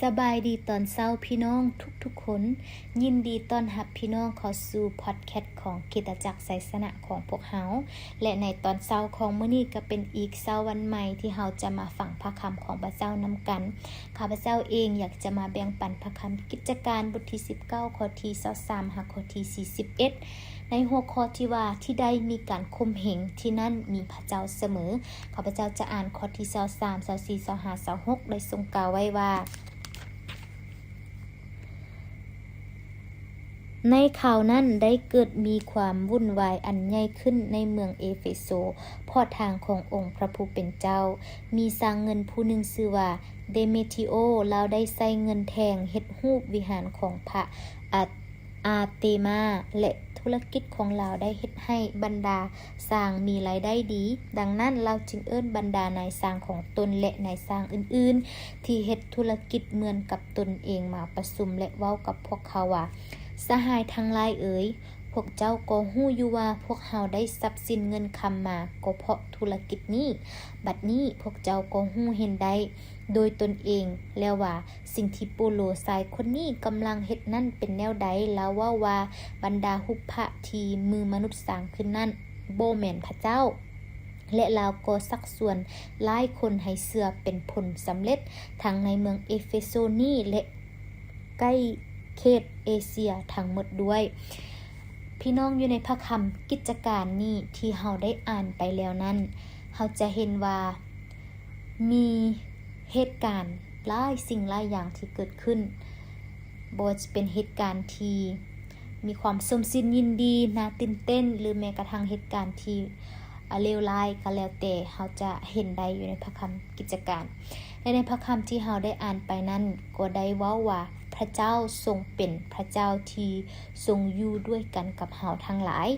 สบายดีตอนเช้าพี่น้องทุกๆคนยินดีต้อนรับพี่น้องเข้าสู่พอดแคสต์ของคริสตจักรไสยสนะของพวกเฮาและในตอนเช้าของมื้อนี้ก็เป็นอีกเช้าวันใหม่ที่เฮาจะมาฟังพระคำของพระเจ้านำกันข้าพเจ้าเองอยากจะมาแบ่งปันพระคำกิจการบทที่19ข้อที่23หาข้อที่41ในหัวข้อที่ว่าที่ใดมีการข่มเหงที่นั่นมีพระเจ้าเสมอข้าพเจ้าจะอ่านข้อที่23 24 25 26ได้ทรงกล่าวไว้ว่าในข่าวนั้นได้เกิดมีความวุ่นวายอันใหญ่ขึ้นในเมืองเอเฟโซเพราะทางขององค์พระผู้เป็นเจ้ามีสร้างเงินผู้หนึ่งชื่อว่าเดเมทิโอเราได้ใส่เงินแทงเฮ็ดรูปวิหารของพระอาร์เตมาและธุรกิจของเราได้เฮ็ดให้บรรดาสร้างมีรายได้ดีดังนั้นเราจึงเอิ้นบรรดานายสร้างของตนและนายสร้างอื่นๆที่เฮ็ดธุรกิจเหมือนกับตนเองมาประชุมและเว้ากับพวกเขาว่าสหายทั้งหลายเอ๋ยพวกเจ้าก็ฮู้อยู่ว่าพวกเฮาได้ทรัพย์สินเงินคำมาก็เพราะธุรกิจนี้บัดนี้พวกเจ้าก็ฮู้เห็นได้โดยตนเองแล้วว่าสิ่งที่โปโลชายคนนี้กำลังเฮ็ดนั่นเป็นแนวใดแล้วว่าบรรดาหุบพระที่มือมนุษย์สร้างขึ้นนั้นบ่แม่นพระเจ้าและเราก็สักส่วนหลายคนให้เชื่อเป็นผลสำเร็จทั้งในเมืองเอเฟโซนี้และใกล้เขตเอเชียทั้งหมดด้วยพี่น้องอยู่ในพระคำกิจการนี้ที่เฮาได้อ่านไปแล้วนั้นเฮาจะเห็นว่ามีเหตุการณ์หลายสิ่งหลายอย่างที่เกิดขึ้นบ่ว่าจะเป็นเหตุการณ์ที่มีความสมสิ้นยินดีน่าตื่นเต้นหรือแม้กระทั่งเหตุการณ์ที่เลวร้ายก็แล้วแต่เฮาจะเห็นได้อยู่ในพระคำกิจการและในพระคำที่เฮาได้อ่านไปนั้นก็ได้เว้าว่าพระเจ้าทรงเป็นพระเจ้าที่ทรงอยู่ด้วยกันกับเฮาทั้งหลาย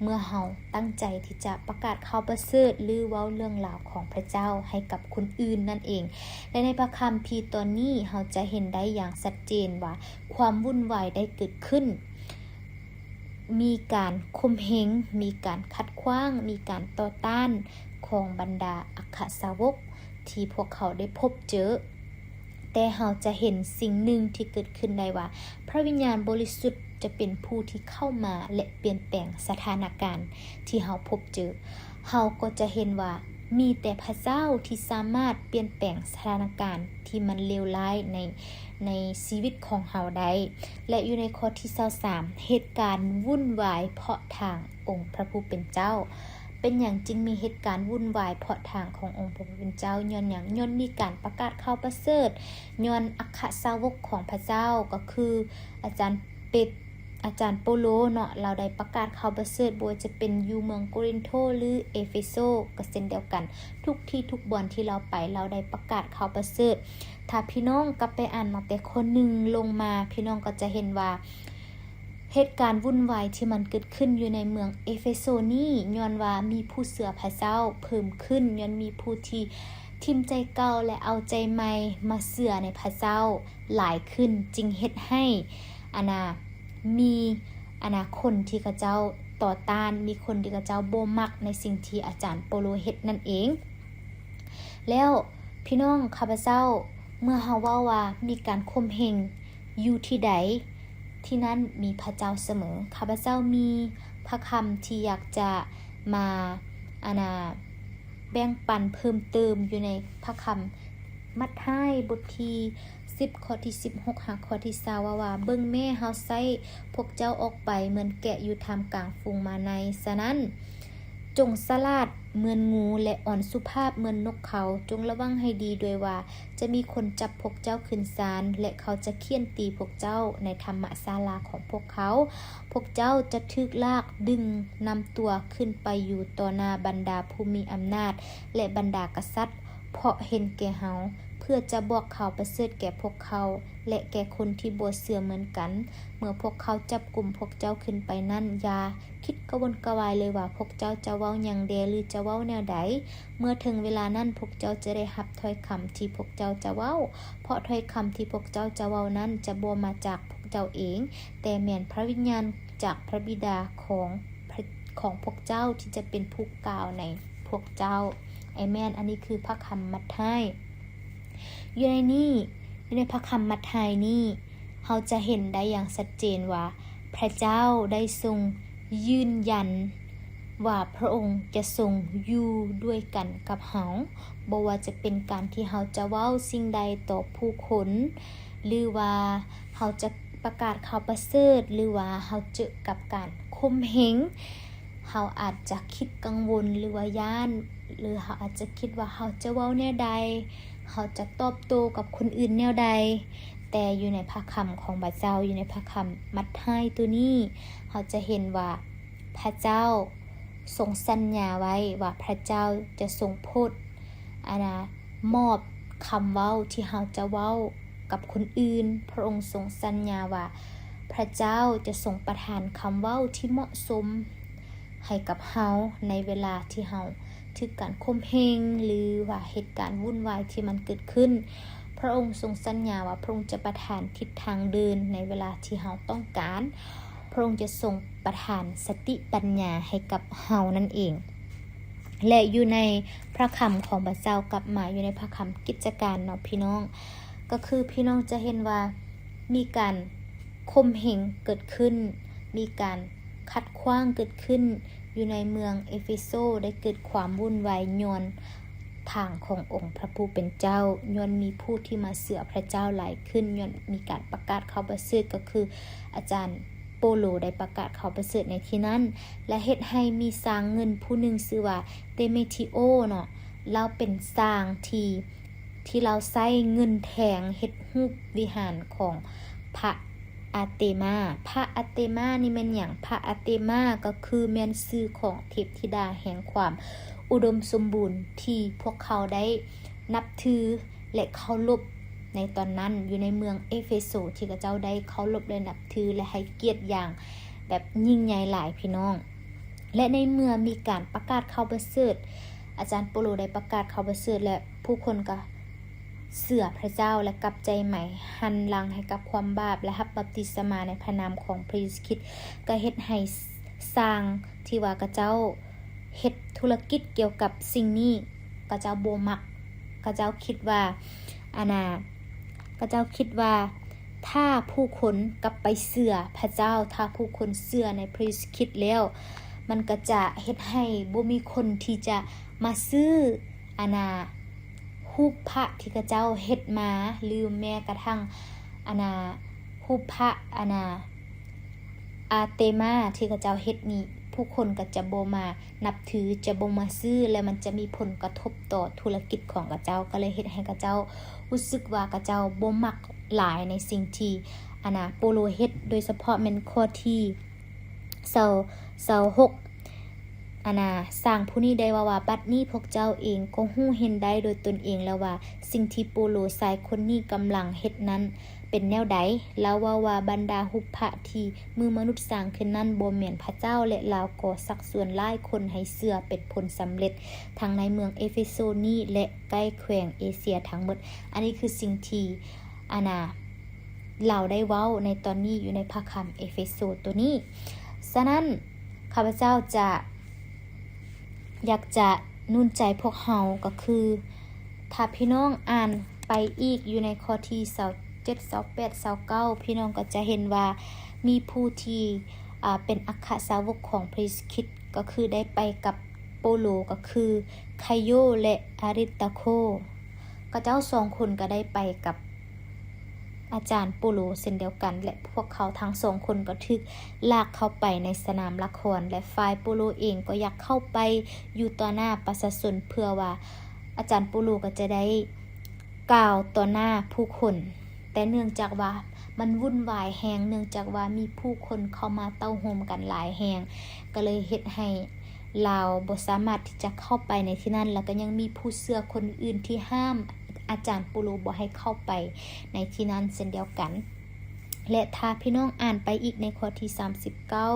เมื่อเฮาตั้งใจที่จะประกาศข่าวประเสริฐหรือเว้าเรื่องราวของพระเจ้าให้กับคนอื่นนั่นเองและในพระคัมภีร์ตอนนี้เฮาจะเห็นได้อย่างชัดเจนว่าความวุ่นวายได้เกิดขึ้นมีการข่มเหงมีการขัดขวางมีการต่อต้านของบรรดาอัครสาวกที่พวกเขาได้พบเจอแต่เราจะเห็นสิ่งหนึ่งที่เกิดขึ้นได้ว่าพระวิญญาณบริสุทธิ์จะเป็นผู้ที่เข้ามาและเปลี่ยนแปลงสถานการณ์ที่เราพบเจอเราก็จะเห็นว่ามีแต่พระเจ้าที่สามารถเปลี่ยนแปลงสถานการณ์ที่มันเลวร้ายในชีวิตของเราได้และอยู่ในข้อที่23เหตุการณ์วุ่นวายเพราะทางองค์พระผู้เป็นเจ้าเป็นอย่างจึงมีเหตุการณ์วุ่นวายเพราะทางขององค์พระผู้เป็นเจ้าย้อนอย่างย้อนมีการประกาศข่าวประเสริฐย้อนอัครสาวกของพระเจ้าก็คืออาจารย์โปโลเนาะเราได้ประกาศข่าวประเสริฐบ่ว่าจะเป็นอยู่เมืองโกรินโธหรือเอเฟโซก็เช่นเดียวกันทุกที่ทุกบ่อนที่เราไปเราได้ประกาศข่าวประเสริฐถ้าพี่น้องกลับไปอ่านมาแต่คนหนึ่งลงมาพี่น้องก็จะเห็นว่าเหตุการณ์วุ่นวายที่มันเกิดขึ้นอยู่ในเมืองเอเฟโซนี้ย้อนว่ามีผู้เชื่อพระเจ้าเพิ่มขึ้นย้อนมีผู้ที่ทิมใจเก่าและเอาใจใหม่มาเชื่อในพระเจ้าหลายขึ้นจึงเฮ็ดให้มีคนที่เขาเจ้าต่อต้านมีคนที่เขาเจ้าบ่มักในสิ่งที่อาจารย์โปโลเฮ็ดนั่นเองแล้วพี่น้องข้าพเจ้าเมื่อเฮาเว้าว่ามีการข่มเหงอยู่ที่ใดที่นั้นมีพระเจ้าเสมอข้าพเจ้ามีพระคำที่อยากจะมาแบ่งปันเพิ่มเติมอยู่ในพระคำมัทธิวบทที่10ข้อที่16หาข้อที่20ว่าเบิ่งแม่เฮาใช้พวกเจ้าออกไปเหมือนแกะอยู่ท่ามกลางฝูงมาในฉะนั้นจงสลาดเหมือนงูและอ่อนสุภาพเหมือนนกเขาจงระวังให้ดีด้วยว่าจะมีคนจับพวกเจ้าขึ้นศาลและเขาจะเฆี่ยนตีพวกเจ้าในธรรมศาลาของพวกเขาพวกเจ้าจะถูกลากดึงนำตัวขึ้นไปอยู่ต่อหน้าบรรดาผู้มีอำนาจและบรรดากษัตริย์เพราะเห็นแก่เฮาเพื่อจะบอกข่าวประเสริฐแก่พวกเขาและแก่คนที่บ่เชื่อเหมือนกันเมื่อพวกเขาจับกุมพวกเจ้าขึ้นไปนั่นอย่าคิดกระวนกระวายเลยว่าพวกเจ้าจะเว้าหยังแดหรือจะเว้าแนวใดเมื่อถึงเวลานั้นพวกเจ้าจะได้รับถ้อยคำที่พวกเจ้าจะเว้าเพราะถ้อยคำที่พวกเจ้าจะเว้านั้นจะบ่มาจากพวกเจ้าเองแต่แม่นพระวิญญาณจากพระบิดาของพวกเจ้าที่จะเป็นผู้กล่าวในพวกเจ้าอาเมนอันนี้คือพระคำมัทธิวอยู่ในนี้ ในพระคำมัทธิวนี้เราจะเห็นได้อย่างชัดเจนว่าพระเจ้าได้ทรงยืนยันว่าพระองค์จะทรงอยู่ด้วยกันกับเฮาบ่ว่าจะเป็นการที่เฮาจะเว้าสิ่งใดต่อผู้คนหรือว่าเฮาจะประกาศข่าวประเสริฐหรือว่าเฮาเจอกับการข่มเหงเฮาอาจจะคิดกังวลหรือว่าย้านหรือเฮาอาจจะคิดว่าเฮาจะเว้าแนวใดเฮาจะตอบโต้กับคนอื่นแนวใดแต่อยู่ในพระคำของพระเจ้าอยู่ในพระคำมัทธิวตัวนี้เฮาจะเห็นว่าพระเจ้าทรงสัญญาไว้ว่าพระเจ้าจะทรงพูดมอบคำเว้าที่เฮาจะเว้ากับคนอื่นพระองค์ทรงสัญญาว่าพระเจ้าจะทรงประทานคำเว้าที่เหมาะสมให้กับเฮาในเวลาที่เฮาถึกการข่มเหงหรือว่าเหตุการณ์วุ่นวายที่มันเกิดขึ้นพระองค์ทรงสัญญาว่าพระองค์จะประทานทิศทางเดินในเวลาที่เฮาต้องการพระองค์จะทรงประทานสติปัญญาให้กับเฮานั่นเองและอยู่ในพระคำของพระเจ้ากลับมาอยู่ในพระคำกิจการเนาะพี่น้องก็คือพี่น้องจะเห็นว่ามีการข่มเหงเกิดขึ้นมีการขัดขวางเกิดขึ้นอยู่ในเมืองเอเฟโซได้เกิดความวุ่นวายย้อนทางขององค์พระผู้เป็นเจ้าย้อนมีผู้ที่มาเสือพระเจ้าหลายขึ้นย้อนมีการประกาศข่าวประเสริฐก็คืออาจารย์โปโลได้ประกาศข่าวประเสริฐในที่นั้นและเฮ็ดให้มีสร้างเงินผู้หนึ่งชื่อว่าเดเมทิโอเนาะเราเป็นสร้างที่เราใช้เงินแทงเฮ็ดรูปวิหารของพระอาเตมาพระอาเตมานี่แม่นหยังพระอาเตมาก็คือแม่นชื่อของเทพธิดาแห่งความอุดมสมบูรณ์ที่พวกเขาได้นับถือและเคารพในตอนนั้นอยู่ในเมืองเอเฟโซที่พระเจ้าได้เคารพและนับถือและให้เกียรติอย่างแบบยิ่งใหญ่หลายพี่น้องและในเมื่อมีการประกาศข่าวประเสริฐอาจารย์โปโลได้ประกาศข่าวประเสริฐและผู้คนก็เสื่อพระเจ้าและกลับใจใหม่หันหลังให้กับความบาปและรับบัพติศมาในพระนามของพระเยซูคริสต์ก็เฮ็ดให้สร้างที่ว่ากระเจ้าเฮ็ดธุรกิจเกี่ยวกับสิ่งนี้กระเจ้าบ่มักกระเจ้าคิดว่ากระเจ้าคิดว่าถ้าผู้คนกลับไปเชื่อพระเจ้าถ้าผู้คนเชื่อในพระเยซูคริสต์แล้วมันก็จะเฮ็ดให้บ่มีคนที่จะมาซื้อรูปพระที่พระเจ้าเฮ็ดมาหรือแม้กระทั่งรูปพระอาเตมาที่พระเจ้าเฮ็ดนี้ผู้คนก็จะบ่มานับถือจะบ่มาซื้อและมันจะมีผลกระทบต่อธุรกิจของพระเจ้าก็เลยเฮ็ดให้พระเจ้ารู้สึกว่าพระเจ้าบ่มักหลายในสิ่งที่โปโลเฮ็ดโดยเฉพาะแม่นข้อที่26สร้างผู้นี้ได้ว่าบัดนี้พวกเจ้าเองก็ฮู้เห็นได้โดยตนเองแล้วว่าสิ่งที่โปโลชายคนนี้กำลังเฮ็ดนั้นเป็นแนวใดแล้วว่าบรรดาหุบพระที่มือมนุษย์สร้างขึ้นนั้นบ่แม่นพระเจ้าและลาวก็สักส่วนหลายคนให้เชื่อเป็นผลสำเร็จทั้งในเมืองเอเฟโซนี้และใกล้แขวงเอเชียทั้งหมดอันนี้คือสิ่งที่เราได้เว้าในตอนนี้อยู่ในพระคำเอเฟโซตัวนี้ฉะนั้นข้าพเจ้าจะอยากจะนุ่นใจพวกเฮาก็คือถ้าพี่น้องอ่านไปอีกอยู่ในข้อที่27 28 29พี่น้องก็จะเห็นว่ามีผู้ที่เป็นอัครสาวกของพระเยซูคริสต์ก็คือได้ไปกับโปโลก็คือไคโยและอาริตาโคก็เจ้า2คนก็ได้ไปกับอาจารย์โปโลเช่นเดียวกันและพวกเขาทั้ง2คนก็ถูกลากเข้าไปในสนามละครและฝ่ายโปโลเองก็อยากเข้าไปอยู่ต่อหน้าประชาชนเพื่อว่าอาจารย์โปโลก็จะได้กล่าวต่อหน้าผู้คนแต่เนื่องจากว่ามันวุ่นวายแฮงเนื่องจากว่ามีผู้คนเข้ามาเต้าโฮมกันหลายแฮงก็เลยเฮ็ดให้ลาวบ่สามารถที่จะเข้าไปในที่นั้นแล้วก็ยังมีผู้เชื่อคนอื่นที่ห้ามอาจารย์ปูโลบ่ให้เข้าไปในที่นั้นเช่นเดียวกันและถ้าพี่น้องอ่านไปอีกในข้อที่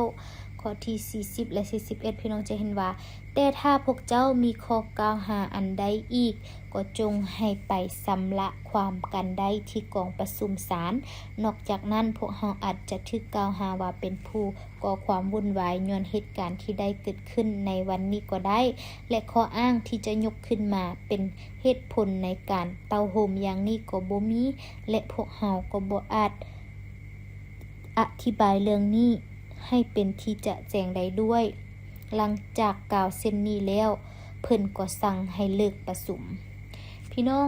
39 ข้อที่40และ41พี่น้องจะเห็นว่าแต่ถ้าพวกเจ้ามีข้อกล่าวหาอันใดอีกก็จงให้ไปสำละความกันได้ที่กองประชุมศาลนอกจากนั้นพวกเฮาอาจจะถูกกล่าวหาว่าเป็นผู้ก่อความวุ่นวายย้อนเหตุการณ์ที่ได้เกิดขึ้นในวันนี้ก็ได้และข้ออ้างที่จะยกขึ้นมาเป็นเหตุผลในการเตาโหมอย่างนี้ก็บ่มีและพวกเฮาก็บ่อาจอธิบายเรื่องนี้ให้เป็นที่จะแจ้งได้ด้วย หลังจากกล่าวเส้นนี้แล้วเพิ่นก็สั่งให้เลิกประชุมพี่น้อง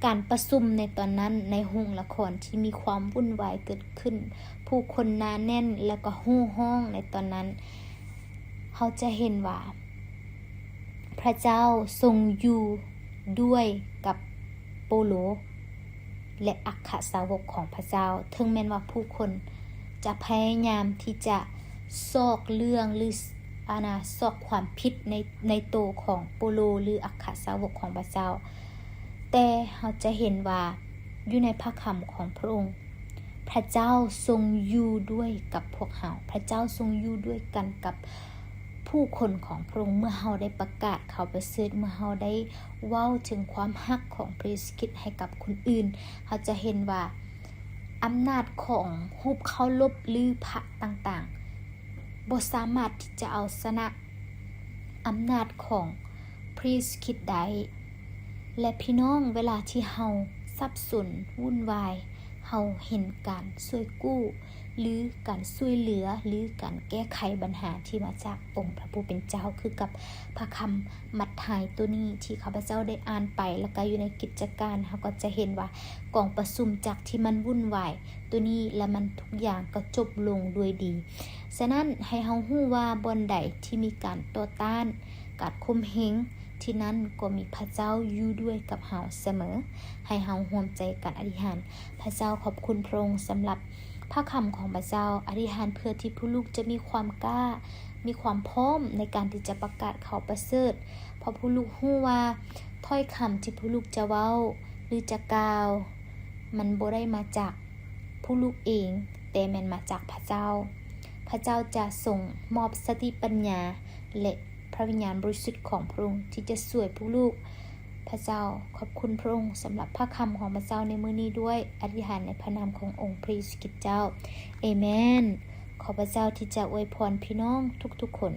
การประชุมในตอนนั้นในโรงละครที่มีความวุ่นวายเกิดขึ้นผู้คนหนาแน่นแล้วก็ฮู้ฮ้องในตอนนั้นเขาจะเห็นว่าพระเจ้าทรงอยู่ด้วยกับโปโลและอัครสาวกของพระเจ้าถึงแม้ว่าผู้คนจะพยายามที่จะซอกเรื่องหรือซอกความผิดในโตวของโปโลหรืออัครสาวกของพระเจ้าแต่เราจะเห็นว่าอยู่ในพระคำของพระองค์พระเจ้าทรงอยู่ด้วยกับพวกเราพระเจ้าทรงอยู่ด้วยกันกับผู้คนของพระองค์เมื่อเราได้ประกาศข่าวประเสริฐเมื่อเราได้เว้าถึงความฮักของพระเยซูคริสต์ให้กับคนอื่นเราจะเห็นว่าอำนาจของรูปเคารพหรือพระต่างๆบ่สามารถที่จะเอาชนะอำนาจของพระเยซูคริสต์ได้และพี่น้องเวลาที่เฮาสับสนวุ่นวายเฮาเห็นการช่วยกู้หรือการช่วยเหลือหรือการแก้ไขปัญหาที่มาจากองค์พระผู้เป็นเจ้าคือกับพระคำมัทธิวตัวนี้ที่ข้าพเจ้าได้อ่านไปแล้วก็อยู่ในกิจการเฮาก็จะเห็นว่ากองประชุมจากที่มันวุ่นวายตัวนี้และมันทุกอย่างก็จบลงด้วยดีฉะนั้นให้เฮาฮู้ว่าบ่อนใดที่มีการต่อต้านการข่มเหงที่นั้นก็มีพระเจ้าอยู่ด้วยกับเฮาเสมอให้เฮาร่วมใจกันอธิษฐานพระเจ้าขอบคุณพระองค์สำหรับพระคำของพระเจ้าอธิษฐานเพื่อที่ผู้ลูกจะมีความกล้ามีความพร้อมในการที่จะประกาศข่าวประเสริฐเพราะผู้ลูกฮู้ว่าถ้อยคำที่ผู้ลูกจะเว้าหรือจะกล่าวมันบ่ได้มาจากผู้ลูกเองแต่มันมาจากพระเจ้าพระเจ้าจะส่งมอบสติปัญญาและพระวิญญาณบริสุทธิ์ของพระองค์ที่จะช่วยผู้ลูกพระเจ้าขอบคุณพระองค์สำหรับพระคำของพระเจ้าในมื้อนี้ด้วยอธิษฐานในพระนามขององค์พระเยซูคริสต์เจ้าเอเมนขอพระเจ้าที่จะอวยพรพี่น้องทุกๆคน